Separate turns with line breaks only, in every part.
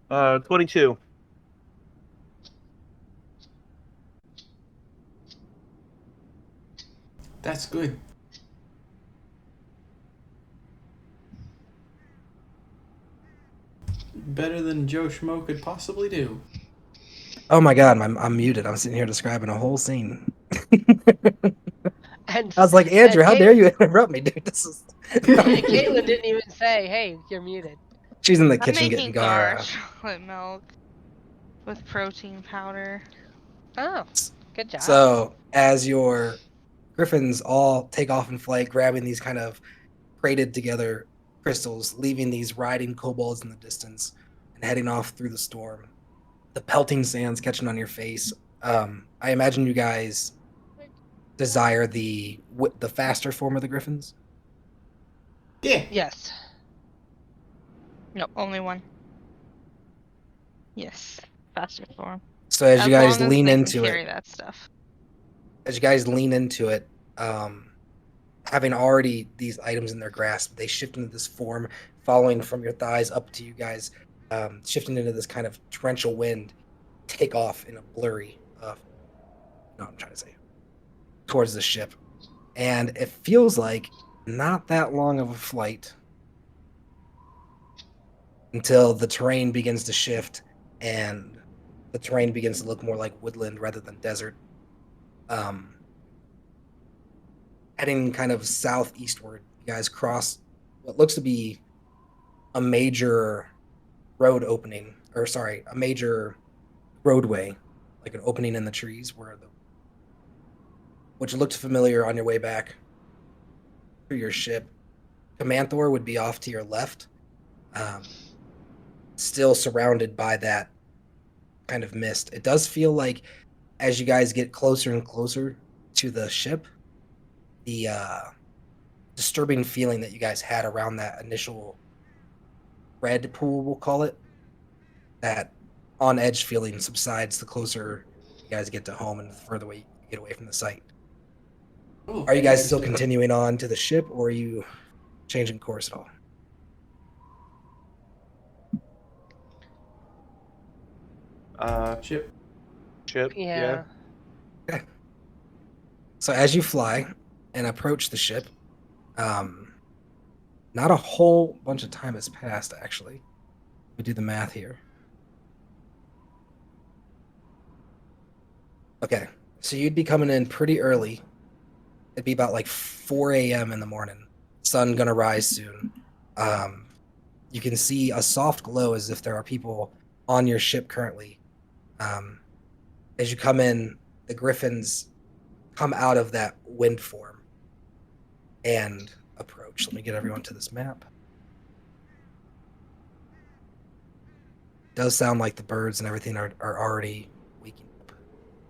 22.
That's good. Better than Joe Schmo could possibly do.
Oh my god, I'm muted. I'm sitting here describing a whole scene.
And
I was like, Andrew, how dare you interrupt me, dude? This is.
Caitlin didn't even say, "Hey, you're muted."
She's in the
I'm
kitchen getting
making dark
Gara.
chocolate milk with protein powder.
Oh, good job.
So as your griffins all take off in flight, grabbing these kind of braided together crystals, leaving these riding kobolds in the distance, and heading off through the storm, the pelting sands catching on your face. I imagine you guys desire the faster form of the griffins.
Yeah.
Yes.
No, only one. Yes, faster form.
So as you guys
long as
lean
they
into
can carry
it,
that stuff.
having already these items in their grasp, they shift into this form, following from your thighs up to you guys, shifting into this kind of torrential wind, take off in a blurry, no, I'm trying to say, towards the ship. And it feels like not that long of a flight until the terrain begins to shift and the terrain begins to look more like woodland rather than desert. Heading kind of southeastward, you guys cross what looks to be a major road opening, or sorry, a major roadway, like an opening in the trees which looked familiar on your way back to your ship. Comanthor would be off to your left, still surrounded by that kind of mist. It does feel like as you guys get closer and closer to the ship, the disturbing feeling that you guys had around that initial red pool, we'll call it, that on edge feeling subsides the closer you guys get to home and the further away you get away from the site.
Ooh,
Are you guys still continuing on to the ship, or are you changing course at all?
Ship.
Yeah.
Okay. So as you fly and approach the ship, not a whole bunch of time has passed, actually. We do the math here. Okay, so you'd be coming in pretty early. It'd be about like 4 a.m. in the morning. Sun gonna rise soon. You can see a soft glow as if there are people on your ship currently. As you come in, the griffins come out of that wind form and approach. Let me get everyone to this map. It does sound like the birds and everything are already waking up.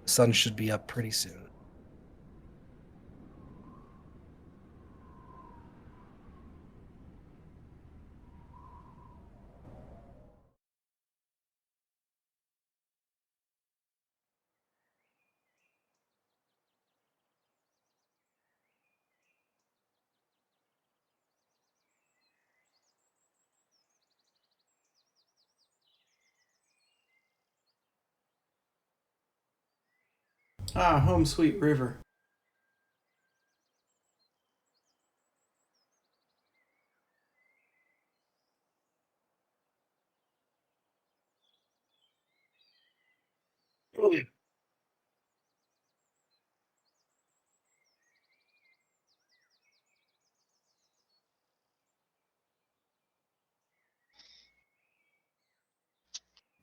The sun should be up pretty soon.
Ah, home sweet river.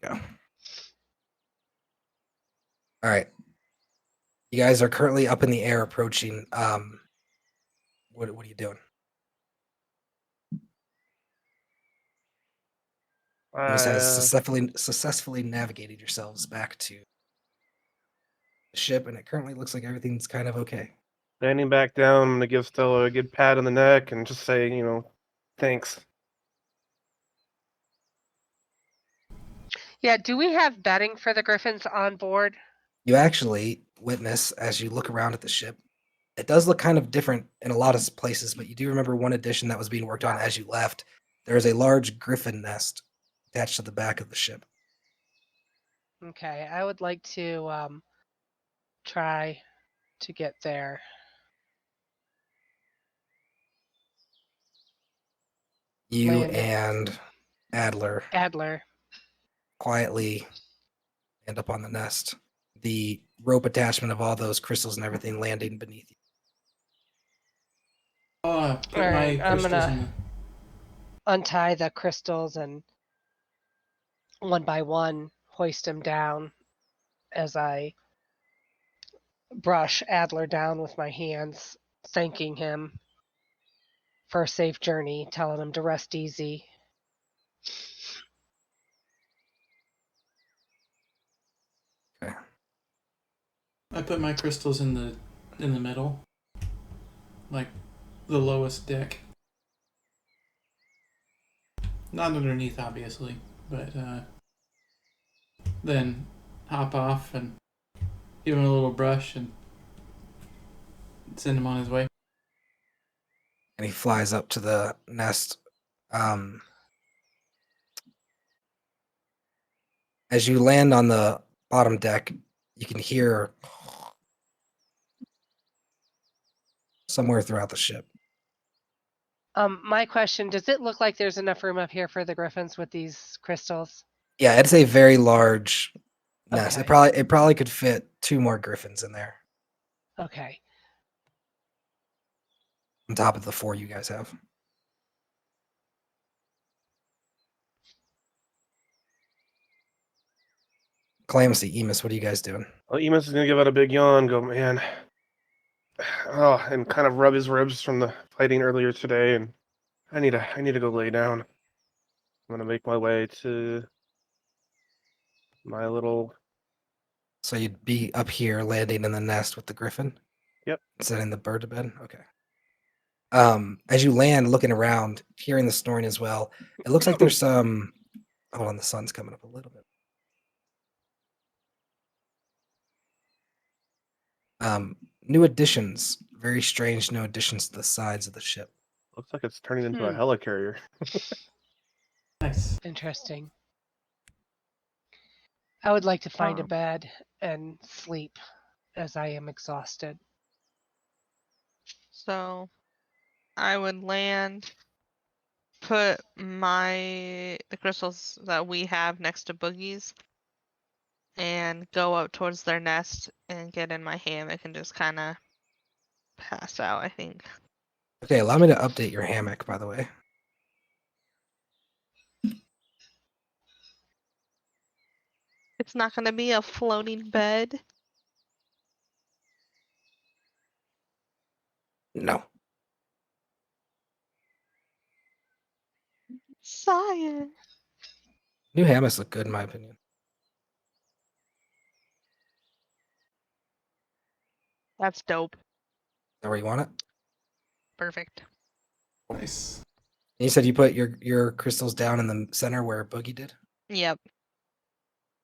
Go. All right. You guys are currently up in the air approaching. What are you doing? You guys has successfully navigated yourselves back to the ship, and it currently looks like everything's kind of okay.
Landing back down, I'm gonna give Stella a good pat on the neck and just say, thanks.
Yeah, do we have bedding for the griffins on board?
You actually witness as you look around at the ship. It does look kind of different in a lot of places, but you do remember one addition that was being worked on as you left. There is a large griffin nest attached to the back of the ship.
Okay, I would like to try to get there.
You
Land.
and Adler
Adler.
quietly end up on the nest. The rope attachment of all those crystals and everything landing beneath you.
Put
All right,
my
I'm
crystals
gonna
in the...
untie the crystals and one by one hoist him down as I brush Adler down with my hands, thanking him for a safe journey, telling him to rest easy.
Okay.
I put my crystals in the middle, like the lowest deck. Not underneath, obviously, but then hop off and give him a little brush and send him on his way.
And he flies up to the nest. As you land on the bottom deck, you can hear somewhere throughout the ship.
My question, does it look like there's enough room up here for the griffins with these crystals?
Yeah, it's a very large nest.
Okay.
It probably could fit 2 more griffins in there
Okay.
on top of the 4 you guys have. Calamitous, Emus, what are you guys doing?
Well, Emus is gonna give out a big yawn. Go, man. Oh, and kind of rub his ribs from the fighting earlier today. And I need to go lay down. I'm gonna make my way to my little.
So you'd be up here landing in the nest with the griffin?
Yep.
Setting the bird to bed? Okay. As you land, looking around, hearing the snoring as well, it looks like there's some... Hold on, the sun's coming up a little bit. New additions. Very strange new additions to the sides of the ship.
Looks like it's turning into a
Hmm.
helicarrier.
Nice.
Interesting. I would like to find a
Oh.
bed and sleep as I am exhausted.
So I would land, put the crystals that we have next to Boogie's, and go up towards their nest and get in my hammock and just kind of pass out, I think.
Okay, allow me to update your hammock, by the way.
It's not going to be a floating bed.
No.
Sire.
New hammocks look good, in my opinion. Is
That's dope.
that where you want it?
Perfect.
Nice.
You said you put your crystals down in the center where Boogie did?
Yep.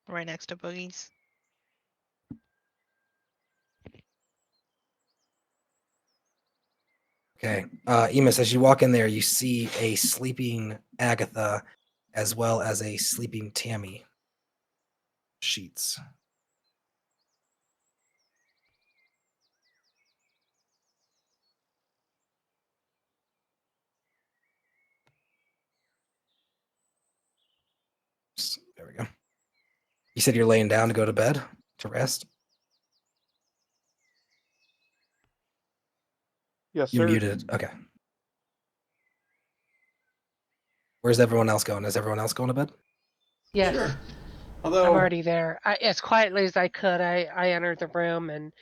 Right next to Boogie's.
Okay. Emus, as you walk in there, you see a sleeping Agatha as well as a sleeping Tammy. Sheets. There we go. You said you're laying down to go to bed to rest?
Yes,
You
sir.
muted. Okay. Where's everyone else going? Is everyone else going to bed?
Yes,
Sure.
I'm
Although,
already there. As quietly as I could, I entered the room and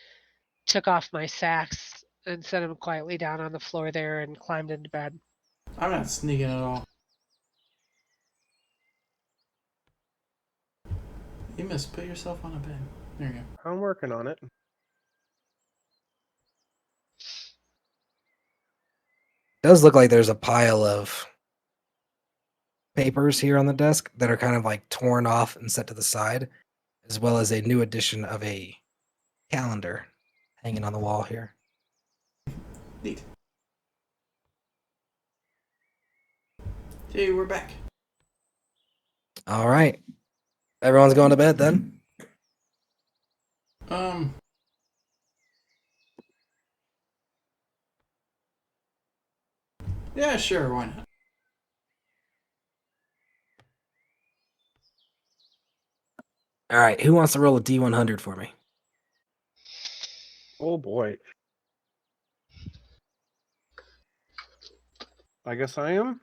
took off my sacks and set them quietly down on the floor there and climbed into bed.
I'm not sneaking at all. You must put yourself on a bed. There you go.
I'm working on it.
Does look like there's a pile of papers here on the desk that are kind of like torn off and set to the side, as well as a new edition of a calendar hanging on the wall here.
Neat. Hey, we're back.
All right. Everyone's going to bed then?
Yeah, sure, why not?
All right. Who wants to roll a D100 for me?
Oh boy. I guess I am.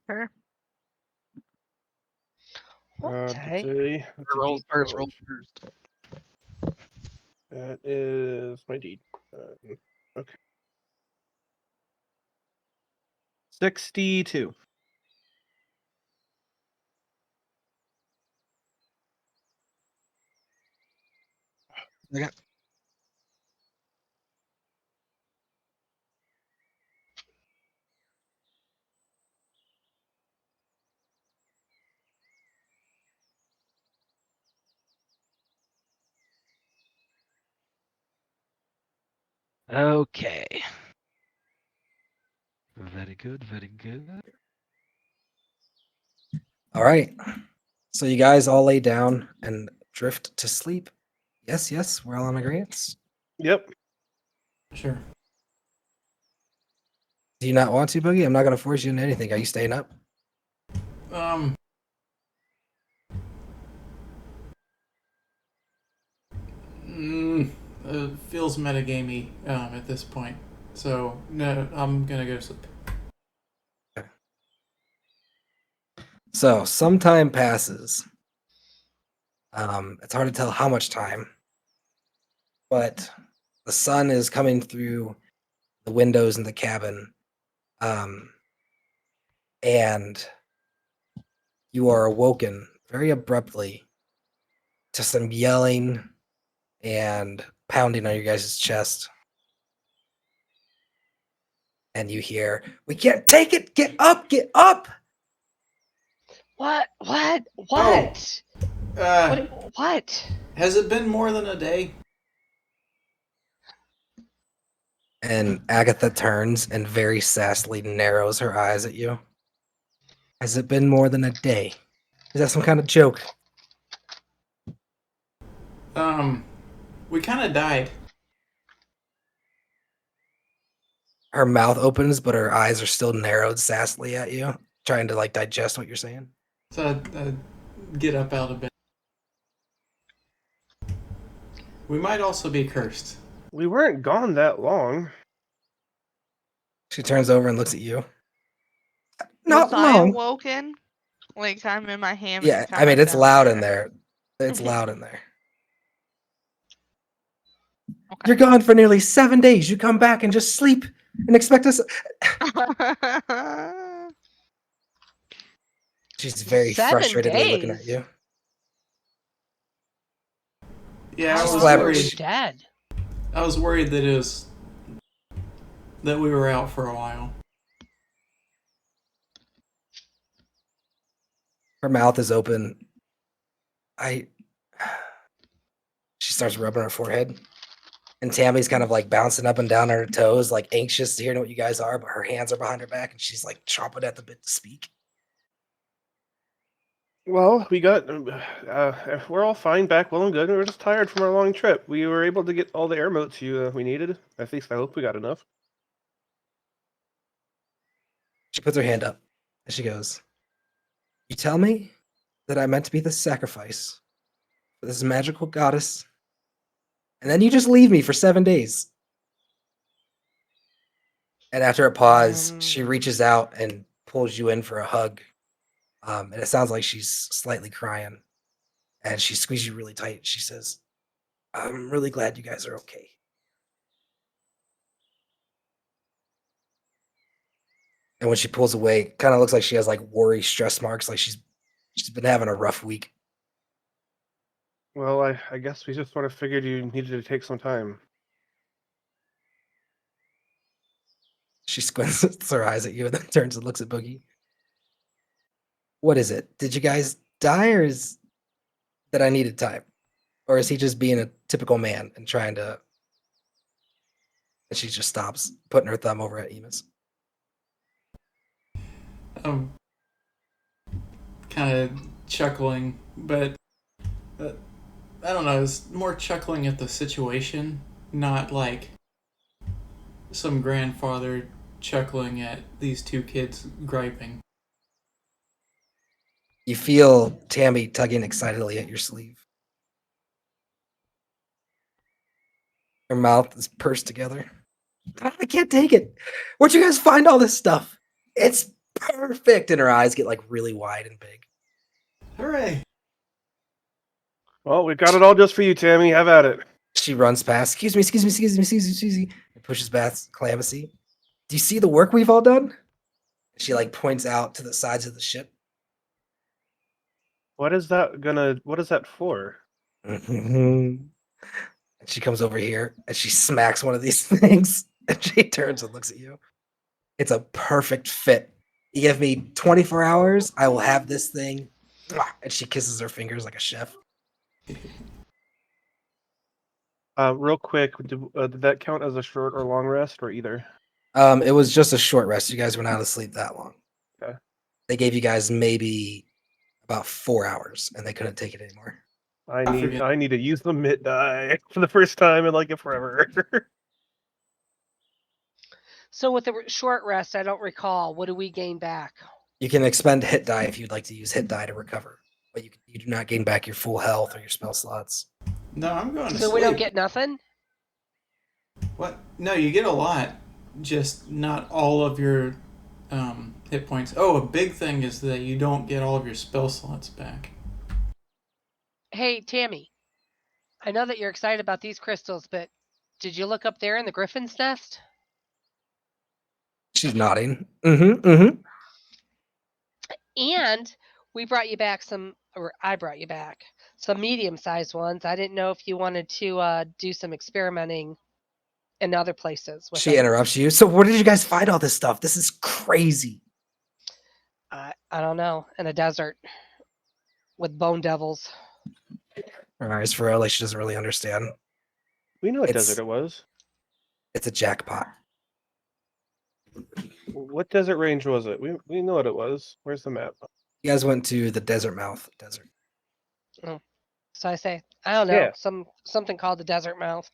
Sure.
Okay.
Today, that's a
Roll first.
D12.
Roll first.
That is my D. Okay. 62.
Okay.
Okay. Very good. Very good.
All right. So you guys all lay down and drift to sleep. Yes, yes, we're all on agreement.
Yep.
Sure.
Do you not want to, Boogie? I'm not going to force you into anything. Are you staying up?
It feels metagamey at this point. So, no, I'm gonna go to sleep.
So some time passes. It's hard to tell how much time, but the sun is coming through the windows in the cabin, and you are awoken very abruptly to some yelling and pounding on your guys' chest. And you hear, "We can't take it! Get up! Get up!"
What?
Oh.
What?
Has it been more than a day?
And Agatha turns and very sassily narrows her eyes at you. Has it been more than a day? Is that some kind of joke?
We kind of died.
Her mouth opens, but her eyes are still narrowed sassily at you, trying to like digest what you're saying.
So I get up out of bed. We might also be cursed.
We weren't gone that long.
She turns over and looks at you.
Was
Not
I
long.
awoken? Like I'm in my hammock.
Yeah,
I'm
I mean
like
it's
down
loud in there. It's loud in there.
Okay.
You're gone for nearly 7 days. You come back and just sleep and expect us. She's very
7
frustratedly looking at
days?
you.
Yeah, I
She's
was
flabber-
Were we
worried.
dead?
I was worried that we were out for a while.
Her mouth is open. She starts rubbing her forehead. And Tammy's kind of like bouncing up and down on her toes, like anxious to hear what you guys are, but her hands are behind her back and she's like chomping at the bit to speak.
Well, we got. We're all fine, back well and good. We were just tired from our long trip. We were able to get all the air motes we needed. At least I hope we got enough.
She puts her hand up and she goes, "You tell me that I meant to be the sacrifice for this magical goddess, and then you just leave me for 7 days." And after a pause, she reaches out and pulls you in for a hug. And it sounds like she's slightly crying. And she squeezes you really tight. She says, "I'm really glad you guys are okay." And when she pulls away, kind of looks like she has like worry stress marks, like she's been having a rough week.
Well, I guess we just sort of figured you needed to take some time.
She squints her eyes at you and then turns and looks at Boogie. "What is it? Did you guys die, or is that I needed time? Or is he just being a typical man and trying to..." And she just stops, putting her thumb over at Emus.
kind of chuckling, but I don't know. It's more chuckling at the situation, not like some grandfather chuckling at these two kids griping.
You feel Tammy tugging excitedly at your sleeve. Her mouth is pursed together. I can't take it. Where'd you guys find all this stuff? It's perfect. And her eyes get like really wide and big.
Hooray!
Well, we got it all just for you, Tammy. Have at it.
She runs past. Excuse me, excuse me, excuse me, excuse me, excuse me. And pushes past Calabacy. Do you see the work we've all done? She like points out to the sides of the ship.
What is that for?
And she comes over here and she smacks one of these things. And she turns and looks at you. It's a perfect fit. You give me 24 hours, I will have this thing. And she kisses her fingers like a chef.
Real quick, did that count as a short or long rest, or either?
It was just a short rest. You guys were not asleep that long.
Okay.
They gave you guys maybe about 4 hours, and they couldn't take it anymore.
I need to use the mid die for the first time in like forever.
So with the short rest, I don't recall. What do we gain back?
You can expend hit die if you'd like to use hit die to recover, but you do not gain back your full health or your spell slots.
No, I'm going to
So
sleep.
we don't get nothing?
What? No, you get a lot, just not all of your hit points. Oh, a big thing is that you don't get all of your spell slots back.
Hey, Tammy, I know that you're excited about these crystals, but did you look up there in the griffin's nest?
She's nodding. Mm-hmm.
And we brought you back I brought you back some medium-sized ones. I didn't know if you wanted to do some experimenting in other places with
She
them.
interrupts you. So where did you guys find all this stuff? This is crazy.
I don't know, in a desert with bone devils.
Her eyes furrow like she doesn't really understand.
We know what
It's-
desert it was.
It's a jackpot.
What desert range was it? We know what it was. Where's the map?
You guys went to the desert mouth desert.
So I say, I don't know,
Yeah.
something called the desert mouth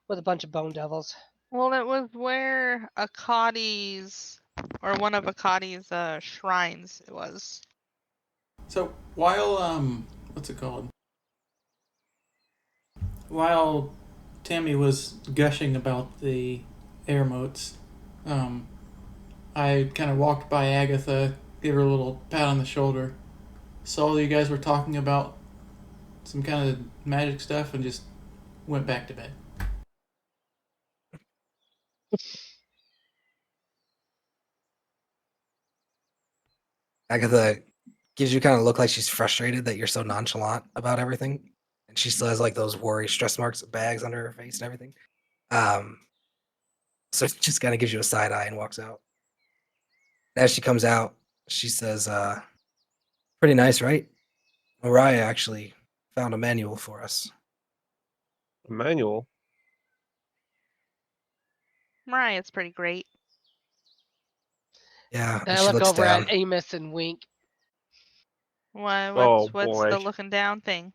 with a bunch of bone devils.
Well, it was where Akkadi's, or one of Akkadi's shrines it was.
So while what's it called? While Tammy was gushing about the air motes, I kind of walked by Agatha, gave her a little pat on the shoulder, saw you guys were talking about some kind of magic stuff, and just went back to bed.
Agatha gives you kind of look like she's frustrated that you're so nonchalant about everything. And she still has like those worry stress marks, bags under her face and everything. So she just kind of gives you a side eye and walks out. As she comes out, she says, pretty nice, right? Mariah actually found a manual for us.
Manual.
Mariah's pretty great.
Yeah,
And
and
I
she
look
looks
over
down.
at Amos and wink.
Why?
Oh,
What's
boy.
the looking down thing?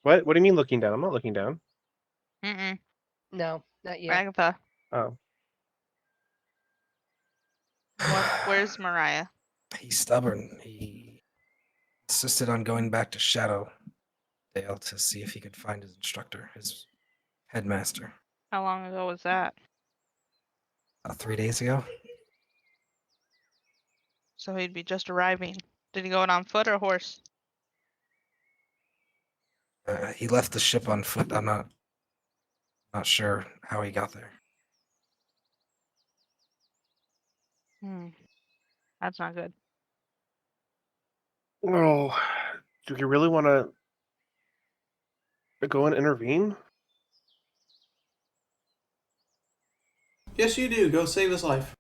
What? What do you mean looking down? I'm not looking down.
Mm-mm.
No, not yet.
Agatha,
Oh.
where's Mariah?
He's stubborn. He insisted on going back to Shadowdale to see if he could find his instructor, his headmaster.
How long ago was that?
3 days ago.
So he'd be just arriving. Did he go on foot or horse?
He left the ship on foot. I'm not sure how he got there.
That's not good.
Oh, do you really want to go and intervene?
Yes, you do. Go save his life.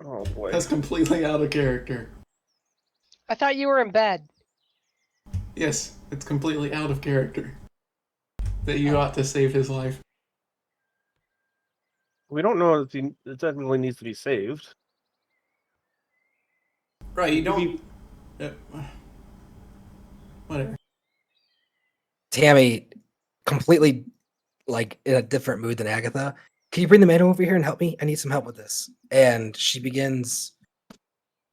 Oh boy.
That's completely out of character.
I thought you were in bed.
Yes, it's completely out of character. That you ought to save his life.
We don't know if it definitely needs to be saved.
Right, you
It could
don't.
be-
Whatever.
Tammy, completely like in a different mood than Agatha. Can you bring the manual over here and help me? I need some help with this. And she begins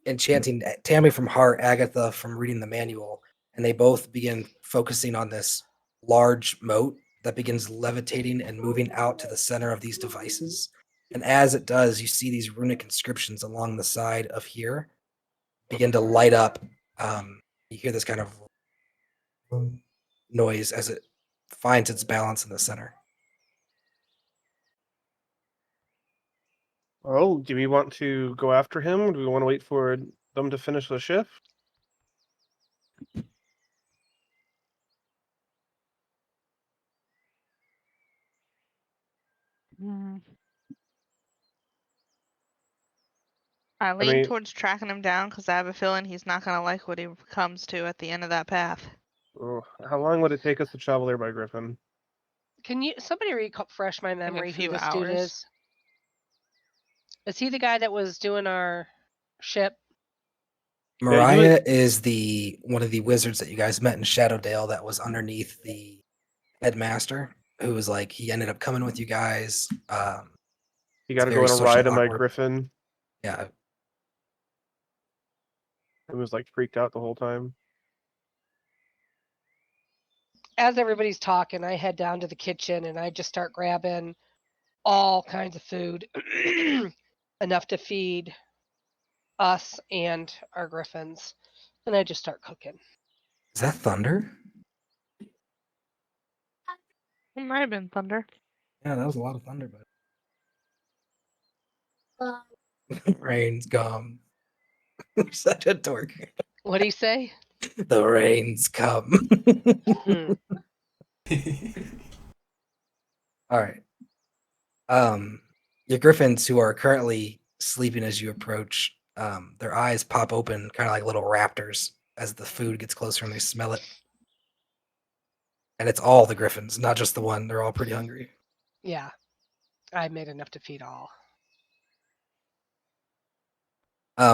enchanting Tammy from heart, Agatha from reading the manual, and they both begin focusing on this large moat that begins levitating and moving out to the center of these devices. And as it does, you see these runic inscriptions along the side of here begin to light up. You hear this kind of noise as it finds its balance in the center.
Oh, do we want to go after him? Or do we want to wait for them to finish the shift?
Mm. I
I
lean
mean,
towards tracking him down because I have a feeling he's not gonna like what he comes to at the end of that path.
how long would it take us to travel there by Griffin?
Can you somebody refresh my
Like a
memory who
few
this dude
hours.
is? Is he the guy that was doing our ship?
Mariah is the one of the wizards that you guys met in Shadowdale that was underneath the headmaster, who was like he ended up coming with you guys.
You
It's
got to go
very
on a
socially
ride on my
awkward.
Griffin.
Yeah,
I was like freaked out the whole time.
As everybody's talking, I head down to the kitchen and I just start grabbing all kinds of food, enough to feed us and our griffins, and I just start cooking.
is that thunder?
It might have been thunder.
Yeah, that was a lot of thunder, but rain's come. Such a dork.
What do you say?
The rain's come.
Hmm.
All right. Your griffins who are currently sleeping as you approach, their eyes pop open, kind of like little raptors, as the food gets closer and they smell it. And it's all the griffins, not just the one. They're all pretty hungry.
Yeah, I made enough to feed all.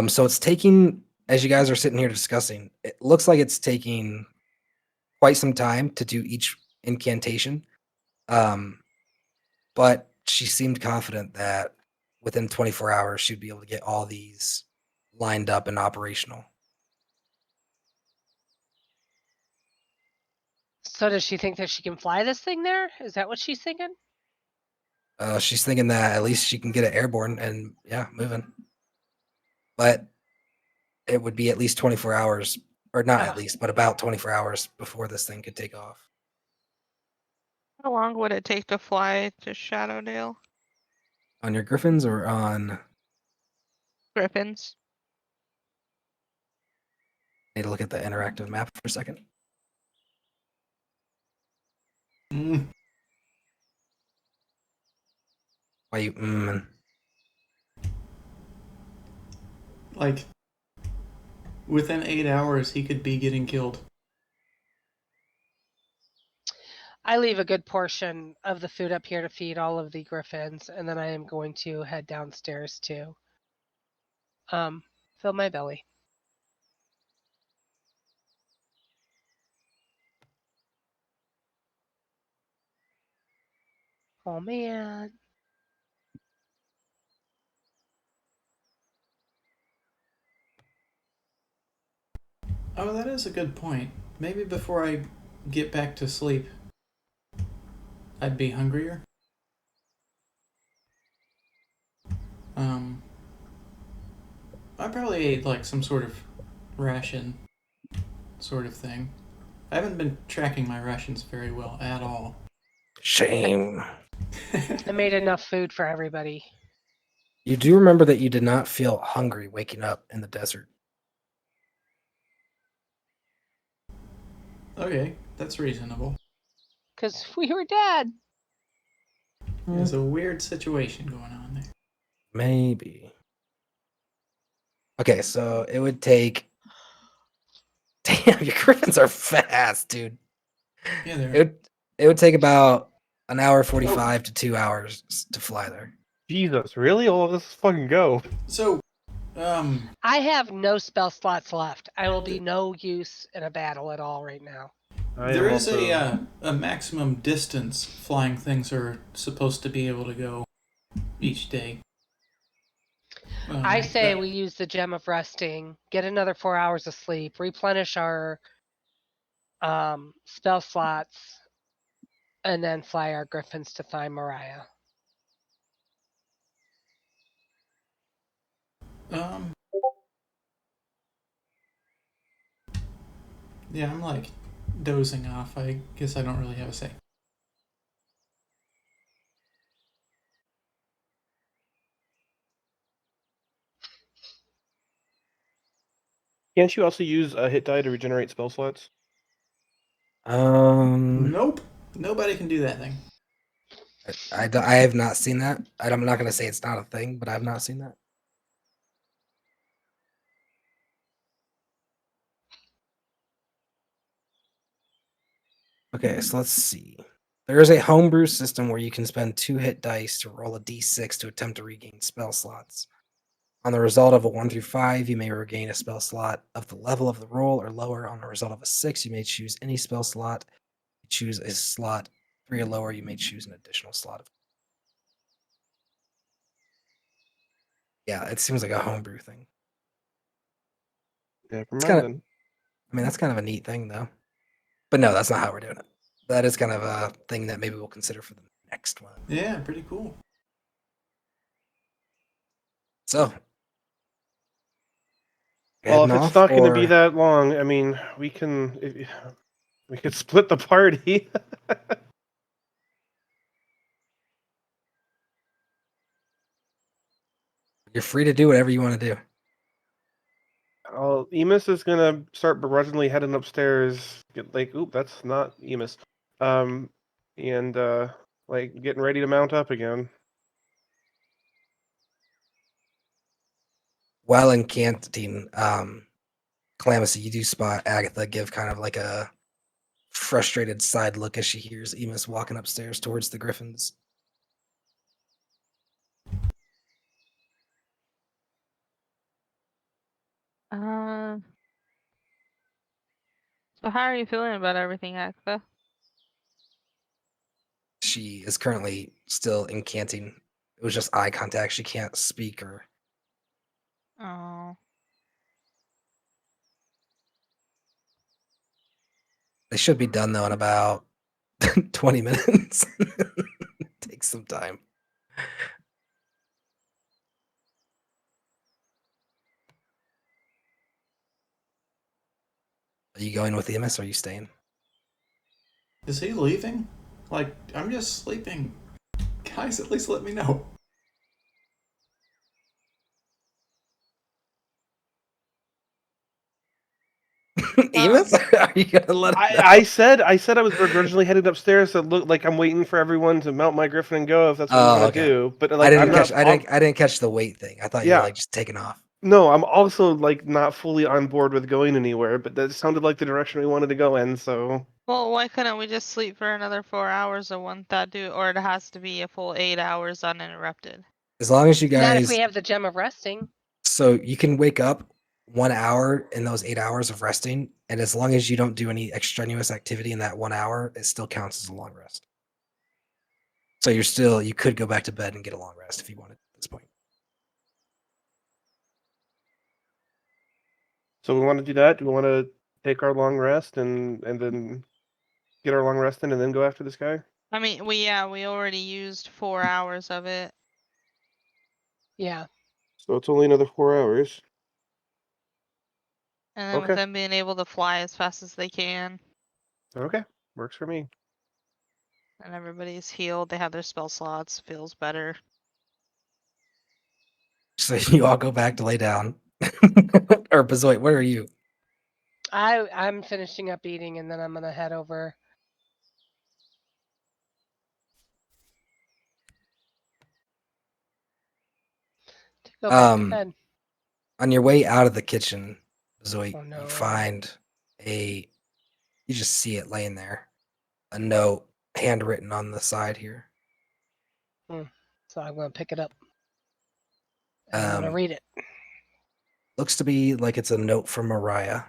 So it's taking, as you guys are sitting here discussing, it looks like it's taking quite some time to do each incantation. But she seemed confident that within 24 hours she'd be able to get all these lined up and operational.
So does she think that she can fly this thing there? Is that what she's thinking?
She's thinking that at least she can get it airborne and yeah, moving. But it would be at least 24 hours, or not at least, but about 24 hours before this thing could take off.
How long would it take to fly to Shadowdale?
On your griffins or on?
Griffins.
Need to look at the interactive map for a second.
Mm,
Why you?
like, within 8 hours, he could be getting killed.
I leave a good portion of the food up here to feed all of the griffins, and then I am going to head downstairs to fill my belly. Oh man.
Oh, that is a good point. Maybe before I get back to sleep, I'd be hungrier. I probably ate like some sort of ration sort of thing. I haven't been tracking my rations very well at all.
Shame.
I made enough food for everybody.
You do remember that you did not feel hungry waking up in the desert.
Okay, that's reasonable.
Because we were dead.
There's a weird situation going on there.
Maybe. Okay, so it would take. Damn, your griffins are fast, dude.
Yeah, there.
It would take about an hour 45 to 2 hours to fly there.
Jesus, really? Oh, let's fucking go.
So,
I have no spell slots left. I will be no use in a battle at all right now.
I
there
am
is
also.
a maximum distance flying things are supposed to be able to go each day.
I say
that-
we use the gem of resting, get another 4 hours of sleep, replenish our spell slots, and then fly our griffins to find Mariah.
Um, yeah, I'm like dozing off. I guess I don't really have a say.
Can't you also use a hit die to regenerate spell slots?
Nope, nobody can do that thing.
I have not seen that. I'm not going to say it's not a thing, but I've not seen that. Okay, so let's see. There is a homebrew system where you can spend 2 hit dice to roll a d6 to attempt to regain spell slots. On the result of a 1 through 5, you may regain a spell slot of the level of the roll or lower. On the result of a 6, you may choose any spell slot. You choose a slot 3 or lower, you may choose an additional slot. Yeah, it seems like a homebrew thing.
Never
It's
mind
kind of,
then.
I mean, that's kind of a neat thing, though. But no, that's not how we're doing it. That is kind of a thing that maybe we'll consider for the next one.
Yeah, pretty cool.
So,
Well,
heading
if it's
off,
not going to be
or
that long, I mean, we could split the party.
you're free to do whatever you want to do.
Emus is gonna start begrudgingly heading upstairs. Get like, oop, that's not Emus. Um, and like getting ready to mount up again.
While in canteen, Calamus, you do spot Agatha give kind of like a frustrated side look as she hears Emus walking upstairs towards the Griffins.
Uh, so how are you feeling about everything, Agatha?
She is currently still incanting. It was just eye contact. She can't speak or.
Oh,
They should be done though in about 20 minutes. Takes some time. Are you going with Emus or are you staying?
Is he leaving? Like, I'm just sleeping. Guys, at least let me know.
Emus? Are you gonna let him know?
I said I was begrudgingly headed upstairs. So it looked like I'm waiting for everyone to mount my griffin and go if that's what we
Oh,
want to
okay.
do. But
I
like,
didn't
I'm
catch.
not.
I didn't catch the weight thing. I thought you were
Yeah,
like just taking off.
no, I'm also like not fully on board with going anywhere. But that sounded like the direction we wanted to go in. So
well, why couldn't we just sleep for another 4 hours or won't that do? Or it has to be a full 8 hours uninterrupted.
As long as you
Not if we
guys,
have the gem of resting.
so you can wake up 1 hour in those 8 hours of resting, and as long as you don't do any extraneous activity in that 1 hour, it still counts as a long rest. So you could go back to bed and get a long rest if you wanted at this point.
we want to do that. Do we want to take our long rest and then get our long rest in and then go after this guy?
I mean, we already used 4 hours of it.
Yeah.
So it's only another 4 hours.
And then with
Okay.
them being able to fly as fast as they can,
Okay. Works for me.
and everybody's healed, they have their spell slots, feels better.
So you all go back to lay down. Or Bezoit, where are you?
I'm finishing up eating and then I'm gonna head over. To go back to bed.
On your way out of the kitchen, Bezoit,
Oh no.
you find you just see it laying there. A note handwritten on the side here.
Is So I'm going to pick it up. And I'm going to read it.
Looks to be like it's a note from Mariah.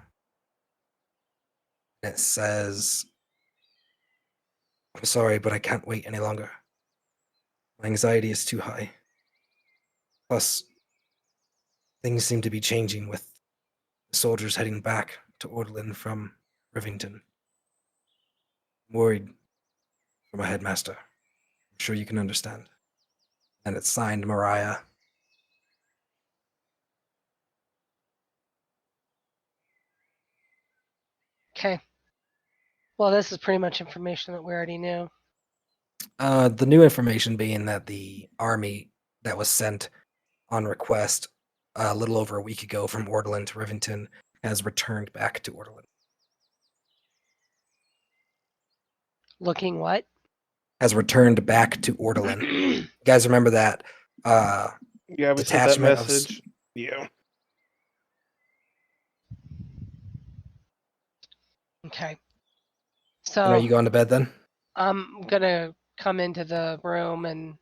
It says, "I'm sorry, but I can't wait any longer. My anxiety is too high. Plus, things seem to be changing with the soldiers heading back to Orlin from Rivington. I'm worried for my headmaster. I'm sure you can understand." And it's signed Mariah.
Okay. Well, this is pretty much information that we already knew.
The new information being that the army that was sent on request a little over a week ago from Orlin to Rivington has returned back to Orlin.
Looking what?
Has returned back to Orlin. You guys remember that
Yeah, we sent that
detachment of
message. Yeah.
Okay.
And are
So
you going to bed then?
I'm going to come into the room, and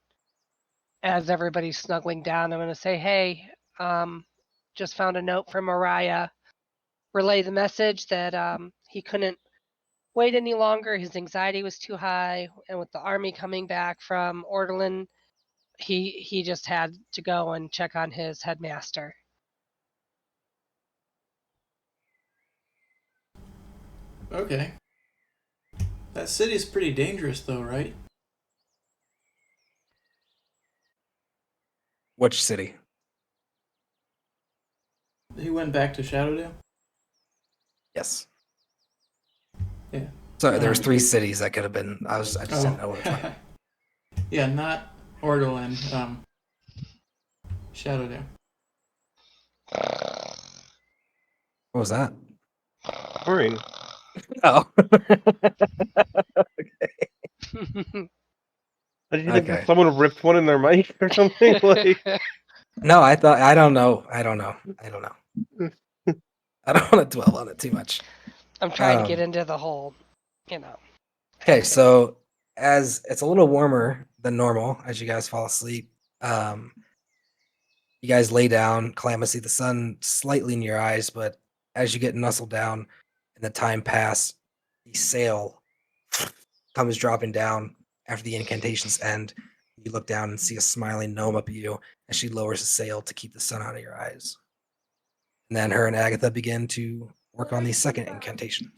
as everybody's snuggling down, I'm going to say, hey, just found a note from Mariah. Relay the message that he couldn't wait any longer. His anxiety was too high. And with the army coming back from Orlin, he just had to go and check on his headmaster.
Okay. That city's pretty dangerous, though, right?
Which city?
He went back to Shadowdale?
Yes.
Yeah.
Sorry, there was 3 cities that could have been. I just didn't know which one.
Yeah, not Ordolan. Shadowdale.
What was that?
Maureen.
Oh.
Did you think
Okay.
someone ripped one in their mic or something? Like,
No, I thought I don't know. I don't know. I don't want to dwell on it too much.
I'm trying to get into the whole,
Okay, so as it's a little warmer than normal as you guys fall asleep, you guys lay down, Calamithy, the sun slightly in your eyes, but as you get nuzzled down and the time pass, the sail comes dropping down after the incantations end. You look down and see a smiling gnome up at you as she lowers the sail to keep the sun out of your eyes. And then her and Agatha begin to work on the second incantation.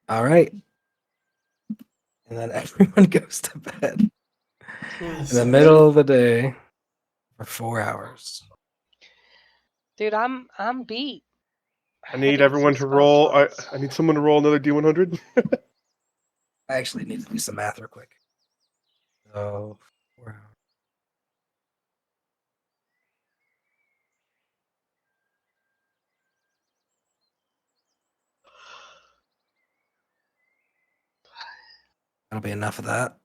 All right. And then everyone goes to bed in the middle of the day for 4 hours.
Dude, I'm beat.
I need everyone to roll. I need someone to roll another D100.
I actually need to do some math real quick. So 4 hours. That'll be enough of that.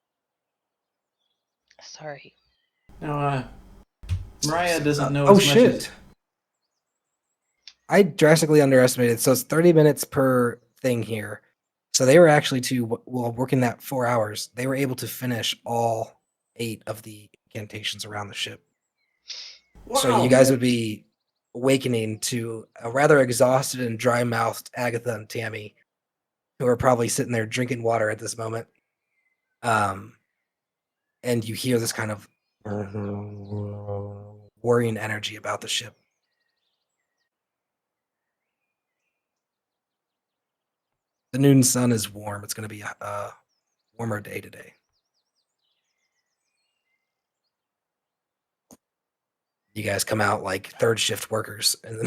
Sorry.
Now, Mariah doesn't know
Oh
as much
shit!
as...
I drastically underestimated. So it's 30 minutes per thing here. So they were actually while working that 4 hours, they were able to finish all 8 of the incantations around the ship.
Wow.
So you guys would be awakening to a rather exhausted and dry-mouthed Agatha and Tammy, who are probably sitting there drinking water at this moment. And you hear this kind of worrying energy about the ship. The noon sun is warm. It's going to be a warmer day today. You guys come out like third shift workers. And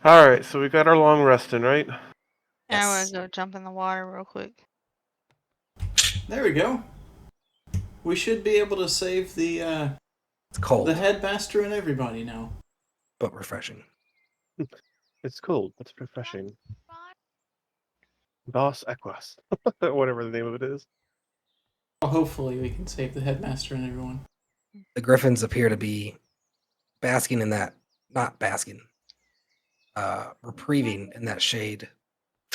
All right, so we got our long rest in, right?
I want
Yes.
to go jump in the water real quick.
There we go. We should be able to save the
It's cold,
the headmaster and everybody now.
but refreshing.
It's cold. It's refreshing. Boss Equus. Whatever the name of it is.
Well, hopefully we can save the headmaster and everyone.
The griffins appear to be basking in that, not basking, reprieving in that shade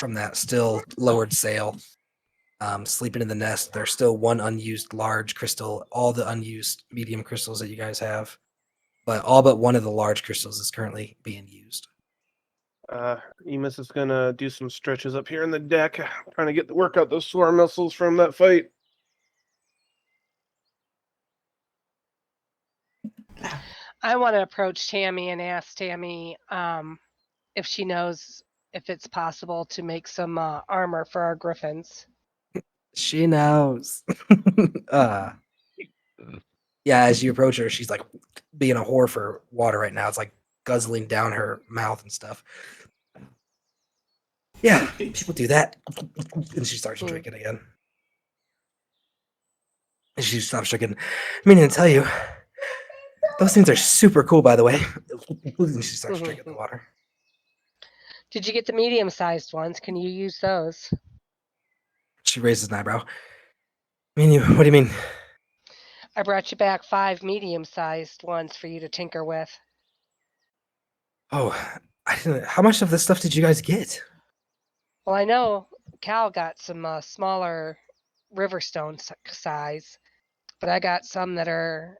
from that still lowered sail, sleeping in the nest. There's still one unused large crystal, all the unused medium crystals that you guys have, but all but one of the large crystals is currently being used.
Emus is gonna do some stretches up here in the deck, trying to work out those sore muscles from that fight.
I want to approach Tammy and ask Tammy if she knows if it's possible to make some armor for our griffins.
She knows. Yeah, as you approach her, she's like being a whore for water right now. It's like guzzling down her mouth and stuff. Yeah, people do that. And she starts drinking again. And she stops drinking. Meaning to tell you, those things are super cool, by the way. And she starts drinking the water.
Did you get the medium-sized ones? Can you use those?
She raises an eyebrow. What do you mean?
I brought you back 5 medium-sized ones for you to tinker with.
Oh, how much of this stuff did you guys get?
Well, I know Cal got some smaller Riverstone size, but I got some that are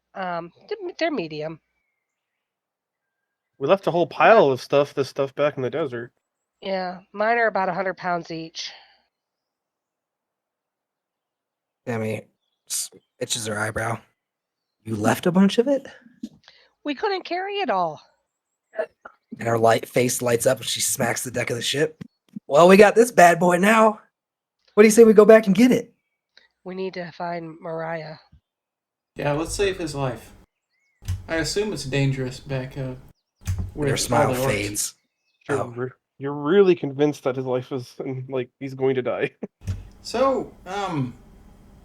they're medium.
We left a whole pile of this stuff back in the desert.
Yeah, mine are about 100 pounds each.
Tammy itches her eyebrow. You left a bunch of it?
We couldn't carry it all.
And her face lights up and she smacks the deck of the ship. Well, we got this bad boy now. What do you say we go back and get it?
We need to find Mariah.
Yeah, let's save his life. I assume it's dangerous back
Her
with
smile
all the orcs.
fades.
You're really convinced that his life is like he's going to die.
So,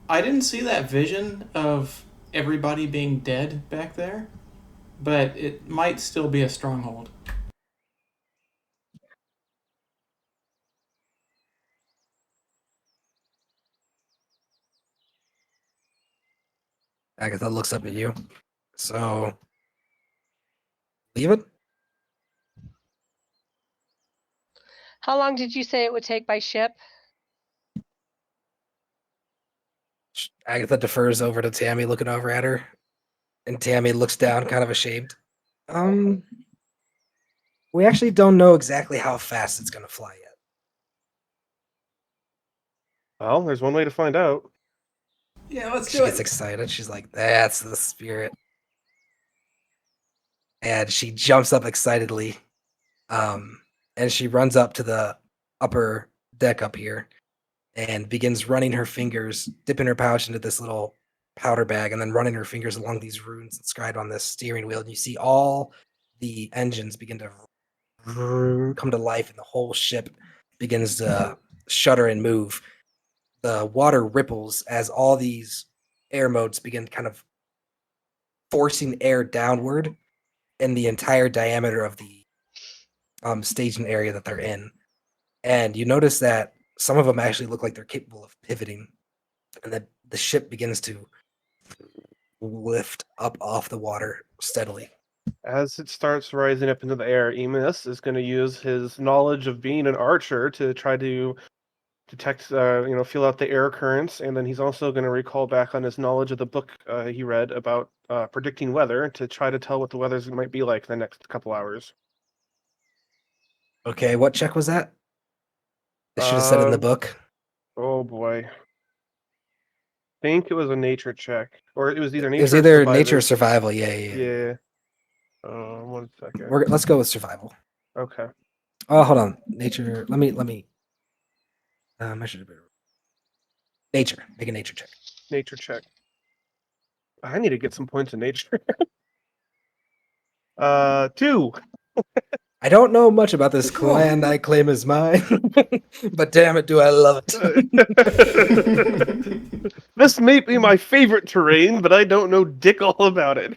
I didn't see that vision of everybody being dead back there, but it might still be a stronghold.
Agatha looks up at you. So, leave it?
How long did you say it would take by ship?
Agatha defers over to Tammy, looking over at her. And Tammy looks down, kind of ashamed. We actually don't know exactly how fast it's going to fly yet.
Well, there's one way to find out.
Yeah, let's
She
do
gets
it.
excited. She's like, that's the spirit. And she jumps up excitedly. And she runs up to the upper deck up here and begins running her fingers, dipping her pouch into this little powder bag, and then running her fingers along these runes inscribed on this steering wheel. And you see all the engines begin to come to life, and the whole ship begins to shudder and move. The water ripples as all these air modes begin kind of forcing air downward in the entire diameter of the staging area that they're in. And you notice that some of them actually look like they're capable of pivoting, and that the ship begins to lift up off the water steadily.
As it starts rising up into the air, Emus is going to use his knowledge of being an archer to try to detect, feel out the air currents, and then he's also going to recall back on his knowledge of the book he read about predicting weather to try to tell what the weather might be like in the next couple hours.
Okay, what check was that? They should have said in the book.
Oh boy. I think it was a nature check, or it was either nature.
It was
or
either
survival.
nature or survival. Yeah.
Yeah. 1 second.
Let's go with survival.
Okay.
Oh, hold on. Nature. Let me. I should have been. Nature. Make a nature check.
Nature check. I need to get some points in nature. 2.
I don't know much about this land I claim as mine, but damn it, do I love it.
This may be my favorite terrain, but I don't know dick all about it.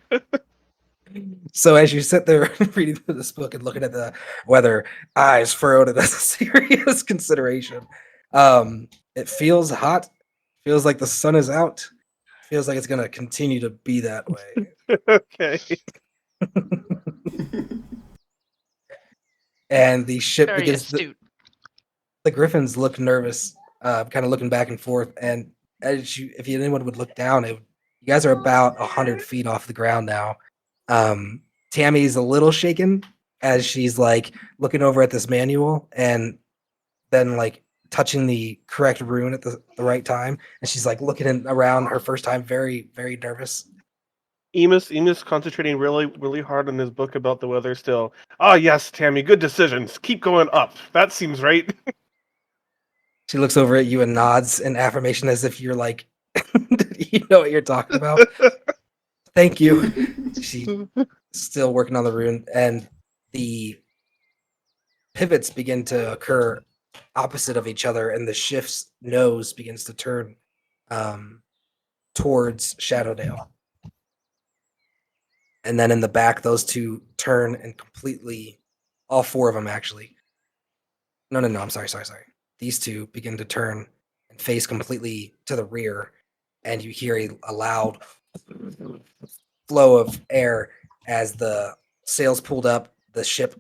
So as you sit there reading through this book and looking at the weather, eyes furrowed, and that's a serious consideration. It feels hot. Feels like the sun is out. Feels like it's going to continue to be that way.
Okay.
And the ship
Very
begins.
astute.
The griffins look nervous, kind of looking back and forth. And if anyone would look down, you guys are about 100 feet off the ground now. Tammy's a little shaken as she's like looking over at this manual and then like touching the correct rune at the right time. And she's like looking around her first time, very, very nervous.
Emus concentrating really hard on his book about the weather still. Ah, yes, Tammy, good decisions. Keep going up. That seems right.
She looks over at you and nods in affirmation as if you're like, you know what you're talking about. Thank you. She still working on the rune, and the pivots begin to occur opposite of each other, and the shift's nose begins to turn towards Shadowdale. And then in the back, those two turn and completely, all four of them actually. No, I'm sorry. These two begin to turn and face completely to the rear, and you hear a loud flow of air as the sails pulled up, the ship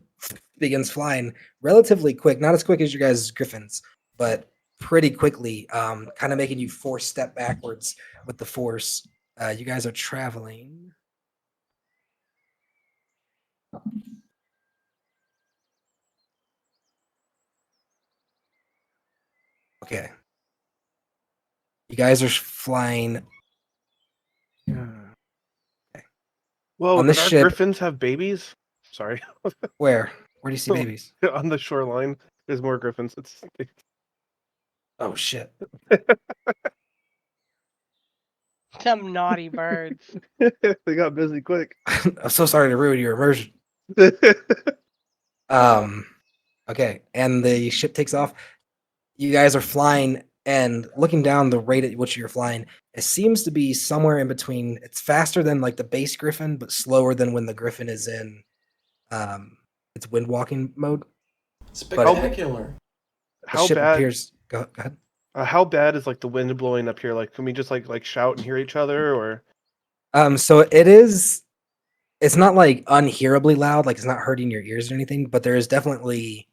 begins flying relatively quick, not as quick as your guys' griffins, but pretty quickly, kind of making you force step backwards with the force. You guys are traveling. Okay. You guys are flying.
Whoa,
On
did
this
our
ship-
griffins have babies? Sorry.
Where? Where do you see babies?
On the shoreline, there's more griffins.
Oh shit.
Them naughty birds.
They got busy quick.
I'm so sorry to ruin your immersion. Okay, and the ship takes off. You guys are flying and looking down the rate at which you're flying. It seems to be somewhere in between. It's faster than like the base Griffin, but slower than when the Griffin is in its wind walking mode.
Spectacular.
The
How
ship
bad?
appears. Go ahead.
How bad is like the wind blowing up here? Like, can we just like shout and hear each other, or?
So it is. It's not like unhearably loud, like it's not hurting your ears or anything, but there is definitely.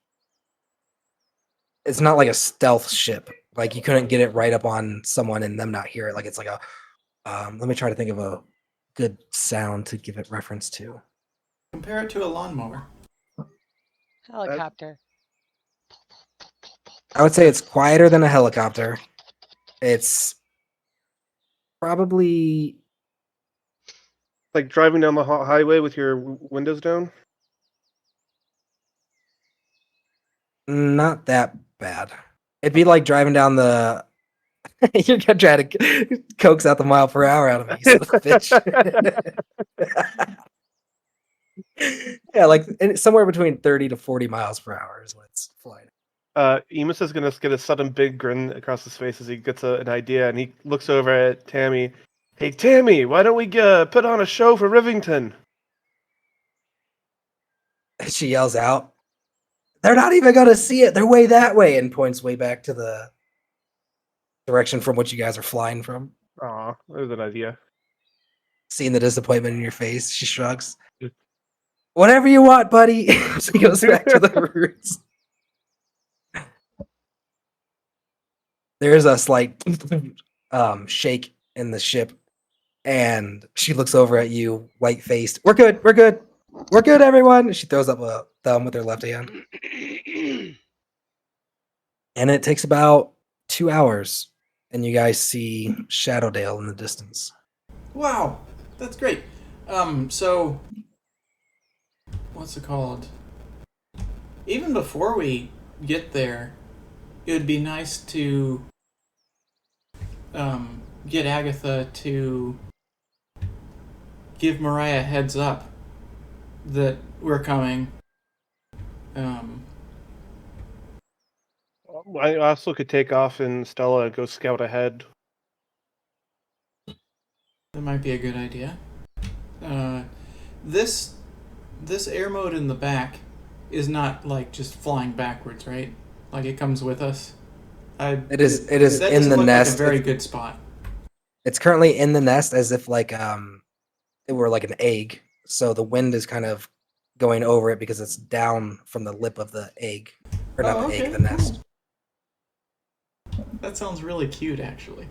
It's not like a stealth ship. Like you couldn't get it right up on someone and them not hear it. Like it's like a. Let me try to think of a good sound to give it reference to.
Compare it to a lawnmower.
Helicopter.
I would say it's quieter than a helicopter. It's probably
Like driving down the highway with your windows down?
not that bad. It'd be like driving down the. You're gonna try to coax out the mile per hour out of me, you son of a bitch. Yeah, like somewhere between 30 to 40 miles per hour is what it's flying.
Emus is gonna get a sudden big grin across his face as he gets an idea, and he looks over at Tammy. Hey, Tammy, why don't we put on a show for Rivington?
She yells out, "They're not even gonna see it. They're way that way," and points way back to the direction from which you guys are flying from.
Aw, there's an idea.
Seeing the disappointment in your face, she shrugs. Whatever you want, buddy. She goes back to the roots. There's a slight shake in the ship, and she looks over at you, white faced. We're good. We're good. We're good, everyone. She throws up a thumb with her left hand. And it takes about 2 hours, and you guys see Shadowdale in the distance.
Wow, that's great. So what's it called? Even before we get there, it would be nice to get Agatha to give Mariah a heads up that we're coming.
I also could take off and Stella go scout ahead.
That might be a good idea. This air mode in the back is not like just flying backwards, right? Like it comes with us.
It is
that
in
doesn't
the
look
nest.
Like a very good spot.
It's currently in the nest as if like it were like an egg. So the wind is kind of going over it because it's down from the lip of the egg. Or not the egg, the nest.
Cool. That sounds really cute, actually.